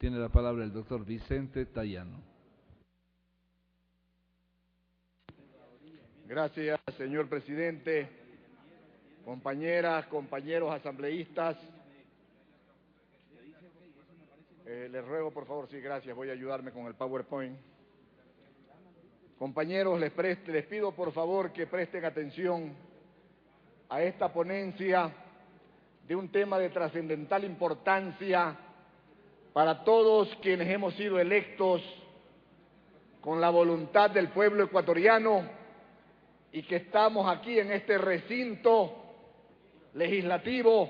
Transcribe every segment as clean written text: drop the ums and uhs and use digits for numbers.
Tiene la palabra el doctor Vicente Tayano. Gracias, señor presidente. Compañeras, compañeros asambleístas. Les ruego, por favor, sí, gracias, voy a ayudarme con el PowerPoint. Compañeros, les pido, por favor, que presten atención a esta ponencia de un tema de trascendental importancia para todos quienes hemos sido electos con la voluntad del pueblo ecuatoriano y que estamos aquí en este recinto legislativo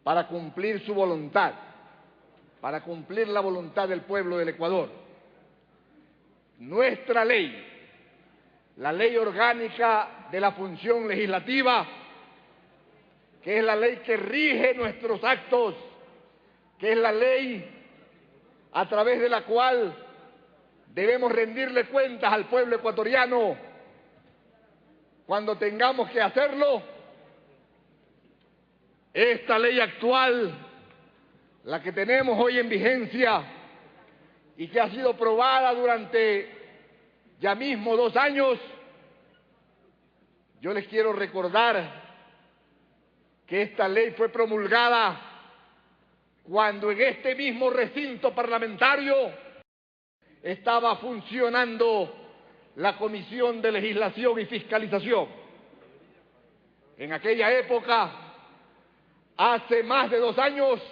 para cumplir su voluntad, para cumplir la voluntad del pueblo del Ecuador. Nuestra ley, la ley orgánica de la función legislativa, que es la ley que rige nuestros actos, que es la ley a través de la cual debemos rendirle cuentas al pueblo ecuatoriano cuando tengamos que hacerlo. Esta ley actual, la que tenemos hoy en vigencia y que ha sido aprobada durante ya mismo 2 años, yo les quiero recordar que esta ley fue promulgada cuando en este mismo recinto parlamentario estaba funcionando la Comisión de Legislación y Fiscalización. En aquella época, hace más de 2 años,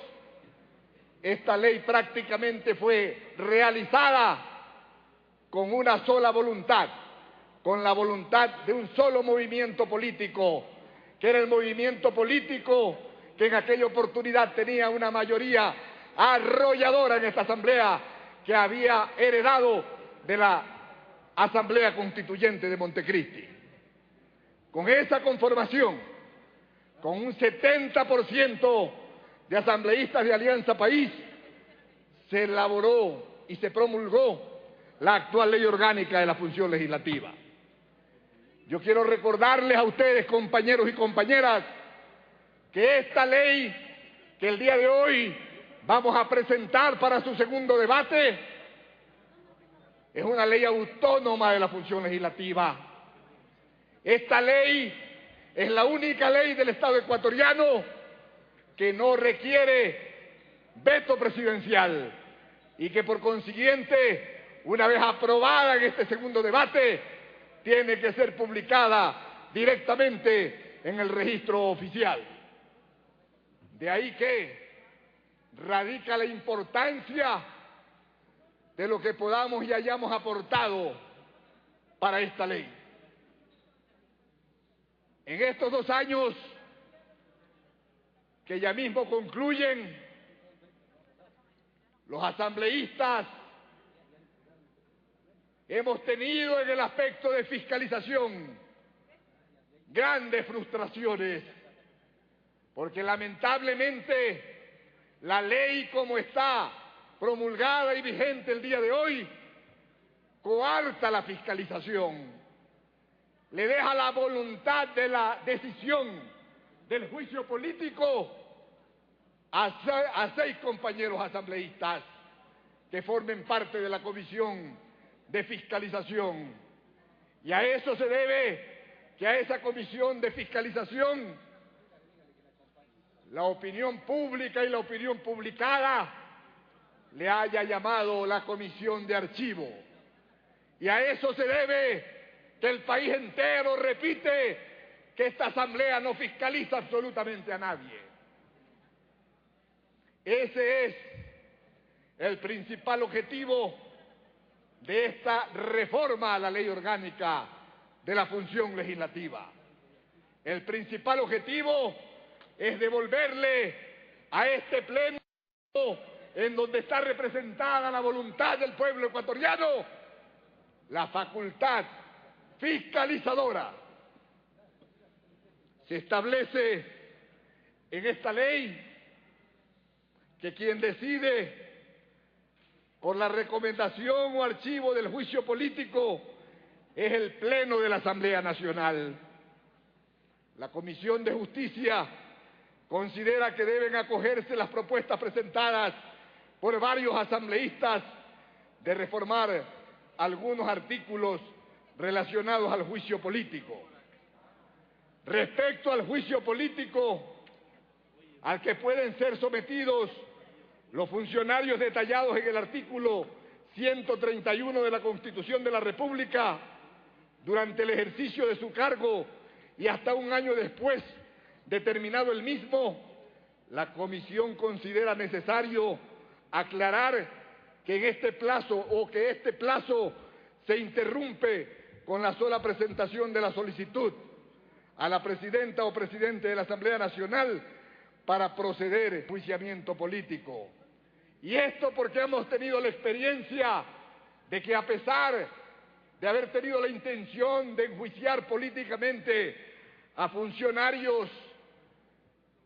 esta ley prácticamente fue realizada con una sola voluntad, con la voluntad de un solo movimiento político, que era el movimiento político que en aquella oportunidad tenía una mayoría arrolladora en esta asamblea, que había heredado de la Asamblea Constituyente de Montecristi. Con esa conformación, con un 70% de asambleístas de Alianza País, se elaboró y se promulgó la actual ley orgánica de la función legislativa. Yo quiero recordarles a ustedes, compañeros y compañeras, que esta ley que el día de hoy vamos a presentar para su segundo debate es una ley autónoma de la función legislativa. Esta ley es la única ley del Estado ecuatoriano que no requiere veto presidencial y que por consiguiente, una vez aprobada en este segundo debate, tiene que ser publicada directamente en el registro oficial. De ahí que radica la importancia de lo que podamos y hayamos aportado para esta ley. En estos 2 años que ya mismo concluyen, los asambleístas hemos tenido en el aspecto de fiscalización grandes frustraciones, porque lamentablemente la ley como está promulgada y vigente el día de hoy coarta la fiscalización, le deja la voluntad de la decisión del juicio político a 6 compañeros asambleístas que formen parte de la Comisión de Fiscalización. Y a eso se debe que a esa Comisión de Fiscalización la opinión pública y la opinión publicada le haya llamado la Comisión de Archivo. Y a eso se debe que el país entero repite que esta asamblea no fiscaliza absolutamente a nadie. Ese es el principal objetivo de esta reforma a la ley orgánica de la función legislativa. El principal objetivo es devolverle a este pleno, en donde está representada la voluntad del pueblo ecuatoriano, la facultad fiscalizadora. Se establece en esta ley que quien decide por la recomendación o archivo del juicio político es el Pleno de la Asamblea Nacional. La Comisión de Justicia considera que deben acogerse las propuestas presentadas por varios asambleístas de reformar algunos artículos relacionados al juicio político. Respecto al juicio político al que pueden ser sometidos los funcionarios detallados en el artículo 131 de la Constitución de la República durante el ejercicio de su cargo y hasta un año después de terminado el mismo, la Comisión considera necesario aclarar que en este plazo se interrumpe con la sola presentación de la solicitud a la presidenta o presidente de la Asamblea Nacional para proceder al enjuiciamiento político. Y esto porque hemos tenido la experiencia de que, a pesar de haber tenido la intención de enjuiciar políticamente a funcionarios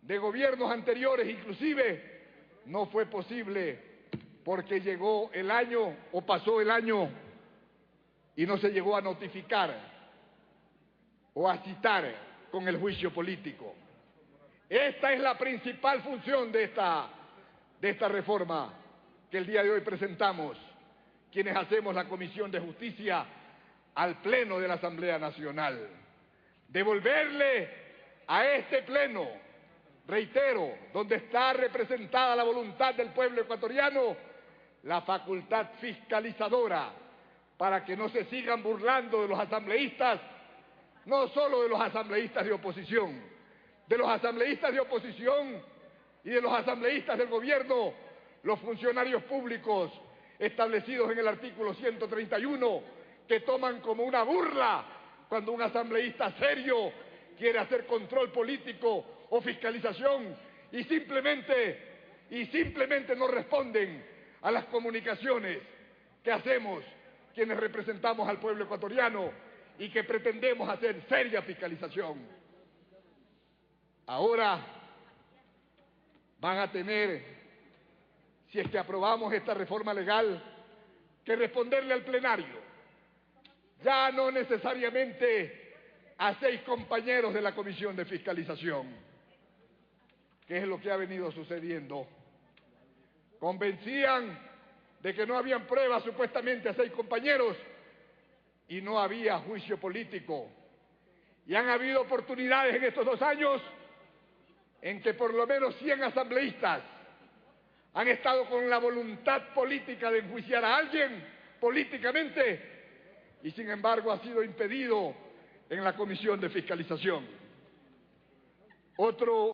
de gobiernos anteriores, inclusive, no fue posible porque llegó el año o pasó el año y no se llegó a notificar o a citar con el juicio político. Esta es la principal función de esta reforma que el día de hoy presentamos, quienes hacemos la Comisión de Justicia al Pleno de la Asamblea Nacional. Devolverle a este Pleno, reitero, donde está representada la voluntad del pueblo ecuatoriano, la facultad fiscalizadora, para que no se sigan burlando de los asambleístas, no solo de los asambleístas de oposición, de los asambleístas de oposición y de los asambleístas del gobierno, los funcionarios públicos establecidos en el artículo 131, que toman como una burla cuando un asambleísta serio quiere hacer control político o fiscalización y simplemente no responden a las comunicaciones que hacemos quienes representamos al pueblo ecuatoriano y que pretendemos hacer seria fiscalización. Ahora van a tener, si es que aprobamos esta reforma legal, que responderle al plenario, ya no necesariamente a 6 compañeros de la Comisión de Fiscalización, que es lo que ha venido sucediendo. Convencían de que no habían pruebas supuestamente a 6 compañeros y no había juicio político. Y han habido oportunidades en estos 2 años en que por lo menos 100 asambleístas han estado con la voluntad política de enjuiciar a alguien políticamente y sin embargo ha sido impedido en la Comisión de Fiscalización. Otro